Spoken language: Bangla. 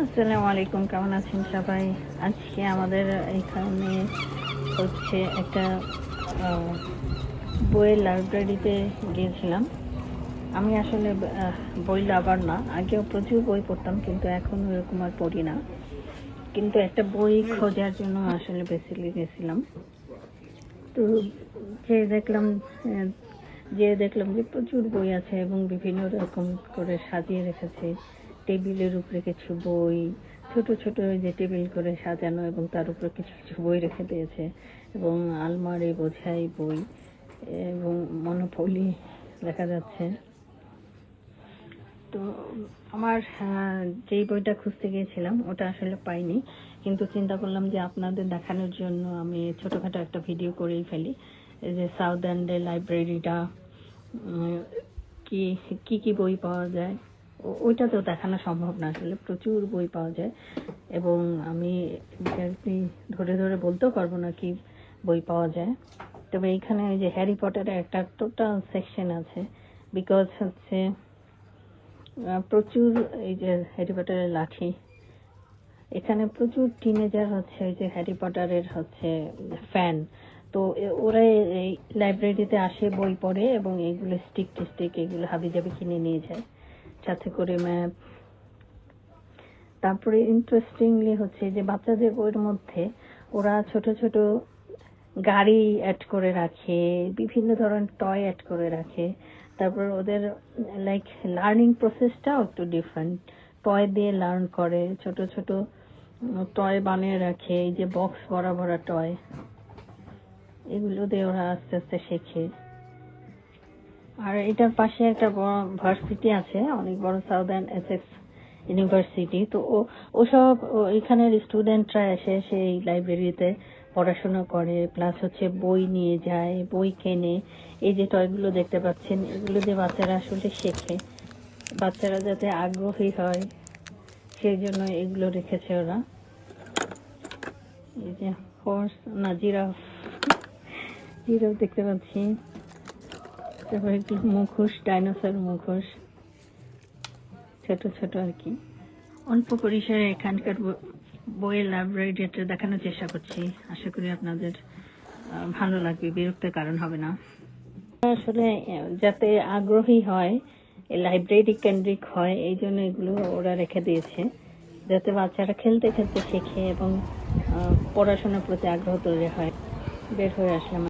আসসালামু আলাইকুম, কেমন আছেন সবাই? আজকে আমাদের এখানে হচ্ছে একটা বইয়ের লাইব্রেরিতে গিয়েছিলাম। আমি আসলে বই লাভার না, আগেও প্রচুর বই পড়তাম, কিন্তু এখন ওরকম আর পড়ি না। কিন্তু একটা বই খোঁজার জন্য আসলে বেসিক্যালি গেছিলাম। তো দেখলাম যে প্রচুর বই আছে এবং বিভিন্ন রকম করে সাজিয়ে রেখেছে। টেবিলের উপরে কিছু বই, ছোট ছোট যে টেবিল করে সাজানো, এবং তার উপরে কিছু কিছু বই রেখে দিয়েছে, এবং আলমারি বোঝাই বই এবং মনোপলি দেখা যাচ্ছে। তো আমার যেই বইটা খুঁজতে গিয়েছিলাম ওটা আসলে পাইনি, কিন্তু চিন্তা করলাম যে আপনাদের দেখানোর জন্য আমি ছোটখাটো একটা ভিডিও করেই ফেলি। এই যে সাউথ এন্ডের লাইব্রেরিটা, কি কি কি বই পাওয়া যায় ওইটা তো দেখানো সম্ভব না, আসলে প্রচুর বই পাওয়া যায়। এবং আমি ধরে ধরে বলতেও পারবো না কি বই পাওয়া যায়। তবে এইখানে ওই যে হ্যারি পটারের একটা টোটাল সেকশন আছে, বিকজ হচ্ছে প্রচুর এই যে হ্যারি পটারের লাঠি, এখানে প্রচুর টিনেজার হচ্ছে ওই যে হ্যারি পটারের হচ্ছে ফ্যান। তো ওরা এই লাইব্রেরিতে আসে, বই পড়ে, এবং এইগুলো স্টিক এগুলো হাবিজাবি কিনে নিয়ে যায়, সাথে করে ম্যাপ। তারপরে ইন্টারেস্টিংলি হচ্ছে যে বাচ্চাদের বইয়ের মধ্যে ওরা ছোট ছোট গাড়ি অ্যাড করে রাখে, বিভিন্ন ধরনের টয় অ্যাড করে রাখে। তারপর ওদের লাইক লার্নিং প্রসেসটাও একটু ডিফারেন্ট, টয় দিয়ে লার্ন করে, ছোট ছোট টয় বানিয়ে রাখে, এই যে বক্স ভরা ভরা টয়, এগুলো দিয়ে ওরা আস্তে আস্তে শেখে। আর এটার পাশে একটা বড় ভার্সিটি আছে, অনেক বড়, সাউদার্ন এসেক্স ইউনিভার্সিটি। তো ওসব এখানের স্টুডেন্টরা এসে সেই লাইব্রেরিতে পড়াশোনা করে, প্লাস হচ্ছে বই নিয়ে যায়, বই কেনে। এই যে টয়গুলো দেখতে পাচ্ছেন, এগুলো দিয়ে বাচ্চারা আসলে শেখে, বাচ্চারা যাতে আগ্রহী হয় সেই জন্য এগুলো রেখেছে ওরা। এই যে হর্স না জিরাফ দেখতে পাচ্ছি। তারপরে কি মুখোশ, ডাইনোসর মুখোশ, ছোট ছোট আর কি। অল্প পরিসরে এখানকার বইয়ের লাইব্রেরিটা দেখানোর চেষ্টা করছি, আশা করি আপনাদের ভালো লাগবে, বিরক্তির কারণ হবে না। আসলে যাতে আগ্রহী হয়, লাইব্রেরি কেন্দ্রিক হয়, এই জন্য এগুলো ওরা রেখে দিয়েছে, যাতে বাচ্চারা খেলতে খেলতে শেখে এবং পড়াশোনার প্রতি আগ্রহ তৈরি হয়। বের হয়ে আসলাম।